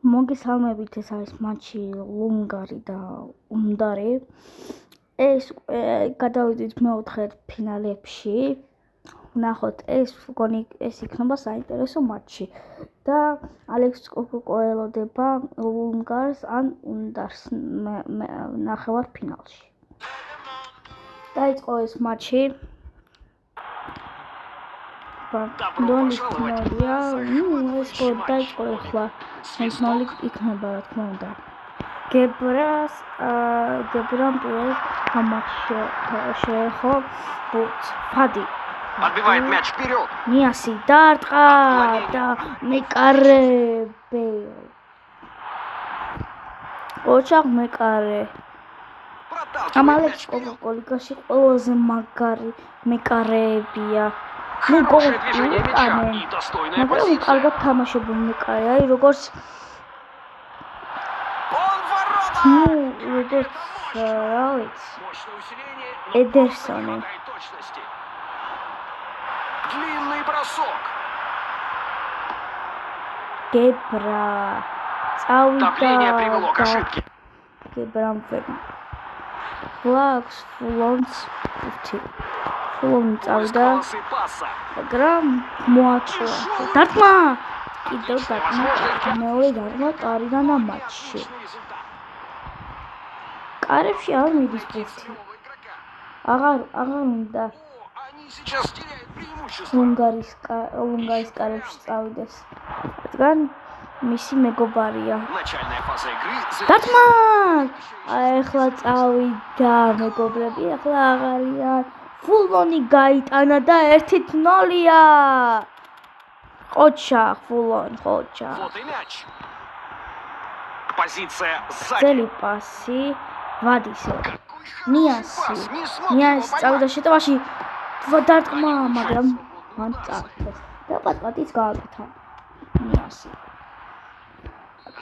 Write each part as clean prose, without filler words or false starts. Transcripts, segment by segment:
მოგესალმებით, ეს არის მატჩი ლუნგარი და უნდარი. ეს გადავიდით მეოთხედფინალებში. ვნახოთ, ეს იქნება საინტერესო მატჩი და ალექს კოელოდება ლუნგარს ან უნდარს ნახევარფინალში. დაიწყო ეს მატჩი. დონი ნოლია, ეს დაიწყო ახლა. ნოლი იქნება, რა თქმა უნდა. გებრამ პირველ თამაშში შეეხო ბუთს. ფადი. Отбивает мяч вперед. Ниаси дартqa და მეკარე. ოჩაღ მეკარე. ამალექს კოლიკაში ყველაზე მაგარი მეკარეებია. Ну, движение мяча и достойная позиция. კარგად თამაშობენ მეკარე, როგორც Он ворота! როგორც რა ვიცი. Мощное усиление. Эдерсоны. Точности. Длинный бросок. გებრა Давление привело к ошибке. გებრამ ფლაქს ფულონს ფულონი წავიდა Полосы паса. მაგრამ მოაწვა დარტყმა კიდევ დარტყმა მეორე დარტყმა კარიდან ამ მატჩში კარებში არ მიდის პუნქტი აღარ უნდა Они сейчас теряют преимущество. ლუნგარის კარებში წავიდეს რადგან მისი მეგობარია Начальная фаза игры. დარტყმა ახლა წავიდა მეგობრები ახლა აღარიან ფულონი გაიტანა და 1-0-ია. Ხოჩა, ფულონი, ხოჩა. Вот и мяч. Позиция сзади. ძელი პასი, ვადისო. ნიასი. Не смог ნიასი его წავიდა поймать. შეტევაში. დარტყმა, მაგრამ მან წარსეს. და პატპატიც გააკეთა. ნიასი.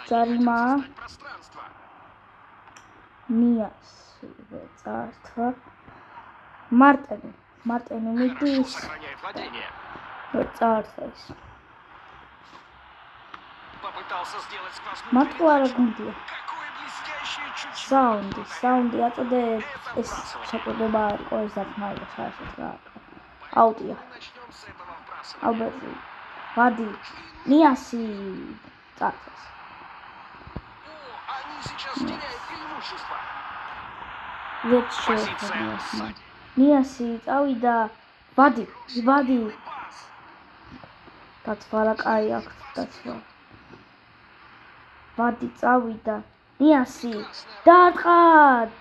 ძარიმა Пространство. ნიასი წართვა. მარტენი მიდის. Сохраняет владение. წარსეს. Попытался сделать сквозную მათუ არა გუნდია. Какое блестящее чутье. საუნდი აწოდებს ეს შეკვდება იყო ეს დათმაია საერთოდ რა აუტია Начнем с этого вбрасывания. ალბერტი ვადი ნიასი წარსეს Они сейчас теряют преимущество. ვეც შეეხება ნიასი წავიდა ვადი Пас. დაცვა რა კაი აქვს დაცვა ვადი წავიდა ნიასი დარტყა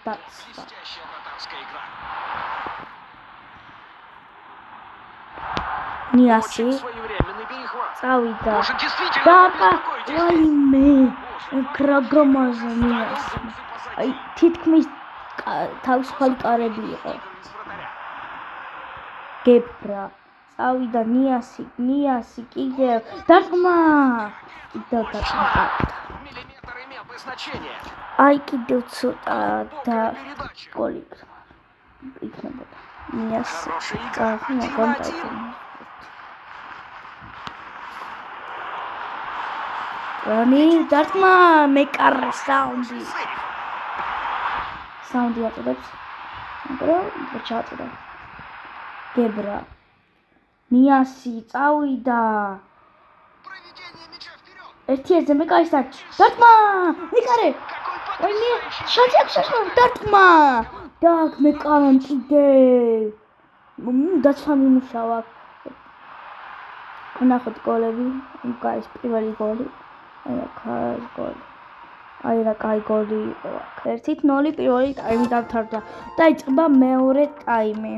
დაცვა Блестящая вратарская игра. ნიასი Очень своевременный перехват. წავიდა Может действительно დარტყა побеспокоить их. ვაიმე კრაგამაზა ნიასი აი თითქმის თავისუფალი კარები იყო Из вратаря. გებრა წავიდა ნიასი კიდევ დარტყმა კიდევ დარტყმა Миллиметр имел бы значение. აი კიდევ ცოტა და Передача. გოლი იქნებოდა ნიასი Хорошая игра. წავიდა 1-1. რანი დარტყმა მეკარე საუნდი აწოდებს მაგრამ ჩააწოდა გებრა ნიასი წავიდა Проведение мяча вперед. ერთ-ერთზე მეკარისთან დარტყმა მეკარე Какой ვაიმე потрясающий. შანსი დარტყმა და მეკარამ კიდევ დაცვა მიმუშავა ნახოთ გოლები გაის პირველი გოლი აი რა კაი გოლი იყო 1-0 პირველი ტაიმი დამთავრდა და იწყება მეორე ტაიმი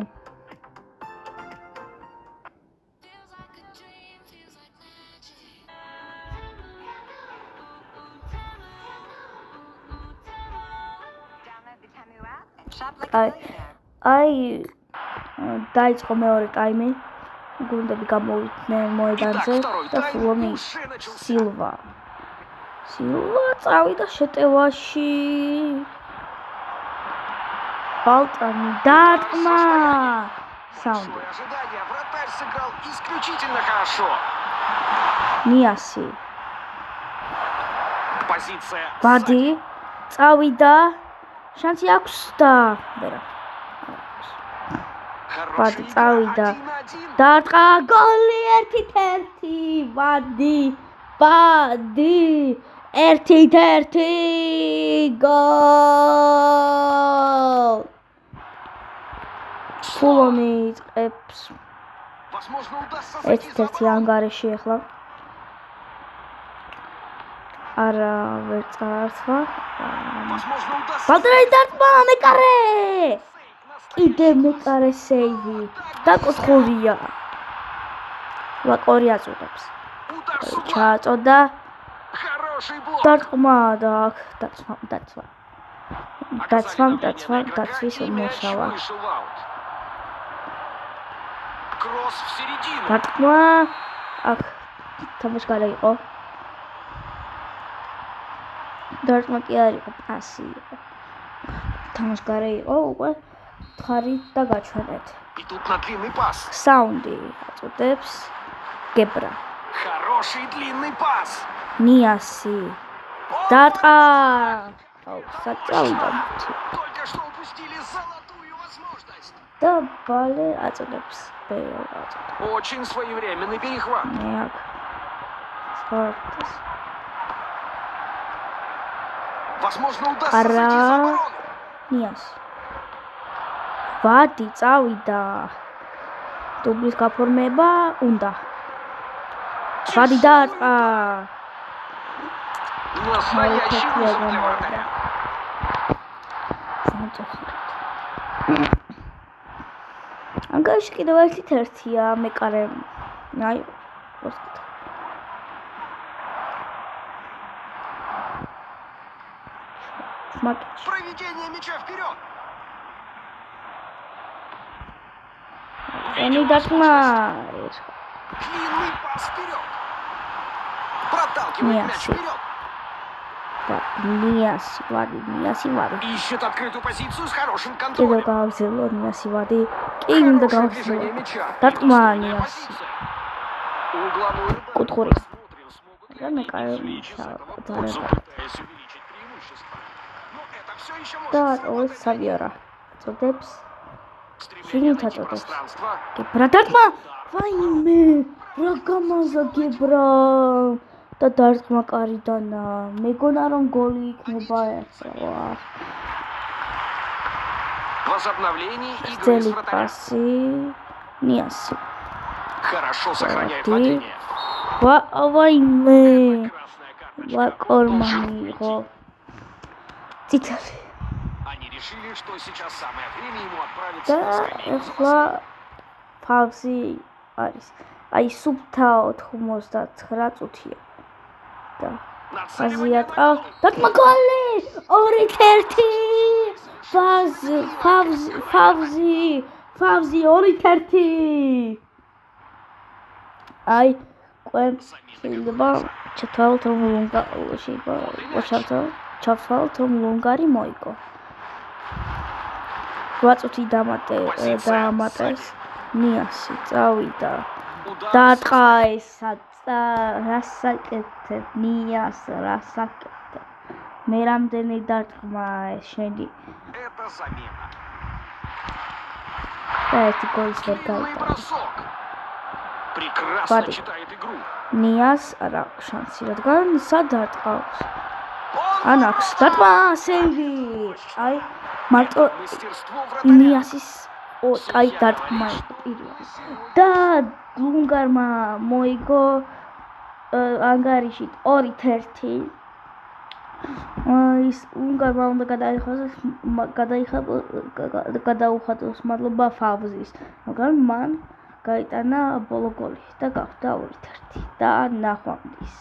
აი დაიწყო მეორე ტაიმი გუნდები გამოვიდნენ მოედანზე და ფულონი სილვა წავიდა შეტევაში ბალტანი დარტყმა საუნდი Большое ожидание. Вратарь сыграл исключительно хорошо. ნიასი Позиция. ვადი წავიდა შანსი აქვს და ვერა ვადი წავიდა დაარტყა გოლი 1-1 ვადი 1-1 გოლ ფულონი იწყებს Возможно, удастся 1-1 ანგარიში ახლა არა ვერ წარსვა Возможно, удастся. ბალტრაი დარტყმა მეკარე კიდე მეკარე სეივი დაკოთხურია ლაკორი აწოდებს Удар с угла. ჩააწოდა Хороший блок. დარტყმა და აქ დაცვა Оказали давление на игрока, დაცვის и мяч მოსავა вышел в аут. Кросс в середину. დარტყმა აქ თამაშგარა იყო დარტყმა კი არ იყო პასი იყო თამაშგარა იყო უკვე თხარით და გაჩვენეთ И тут на длинный пас. საუნდი აწოდებს გებრა Хороший длинный пас. ნიასი დარტყა საწავდა Только что упустили золотую возможность. და ბალე აწოდებს ბეილ აწოდებს Очень своевременный перехват. მე აქ სპორტს Возможно, удастся Ара. зайти за оборону. ნიასი ვადი წავიდა დუბლის გაფორმება უნდა ვადი დარტყა Настоящий вызов для вратаря. ანგარიში კიდევ 1-1-ია მეკარე აი матч Проведение мяча вперед. они датма Длинный пас вперед. Проталкивает мяч Мясо. вперед. ნიასი ვადი Ищет открытую позицию с хорошим კიდევ контролем. გავაგზავნო ნიასი ვადი კი უნდა Хорошее გავაგზავნო движение мяча. დარტყმა Достойная ნიასი позиция. Угловой удар. კუთხური Посмотрим, смогут ли Да, они Микаэл извлечь из Михайлов, этого да, пользу, да. пытаясь увеличить преимущество. Но это все еще может და сработать. ორი სავიორა წოდებს Стремление Фильм найти Татотов. пространство. გებრა დარტყმა ვაიმე რა გამაზა гебра და დარტყმა კარიდანა მეგონა რომ გოლი იქნება ახლა Возобновление игры с ძელი вратарем. პასი ნიასი Хорошо сохраняет Ты- владение. ვაიმე Красная карточка. ვაკორმა Должен მიიღო выйти. წითელი Они решили, что сейчас самое время ему отправиться და на скамейку ახლა ფავზი არის აი სუბთა 99 წუთია და Нацеливание აზიატყა на гол. დარტყმა გოლი 2-1 ფავზი 2-1 აი ყვენ შეიძლება ჩათვალოთ რომ ჩათვალოთ რომ ლონგარი მოიგო 8 წუთი დამატეს ნიასი წავიდა Удар დარტყა ესა რასაკეთებ ნიას რასაკეთებ მე რამდენი დარტყმა ეს შენი Это замена. და ერთი გოლის ვერ Длинный გაიტანა бросок. Прекрасно Хватит. читает игру. ნიას არა აქვს შანსი რადგან სად დარტყავს Он ან აქვს დარტყმა სევი აი მარტო мастерство вратаря. ნიასის აი დარტყმა იყო პირველი და ლუნგარმა მოიგო ანგარიში 2-1 ის ლუნგარმა უნდა გადაუხადოს მადლობა ფავზის მაგრამ მან გაიტანა ბოლო გოლი და გავხდა 2-1 და ნახვამდის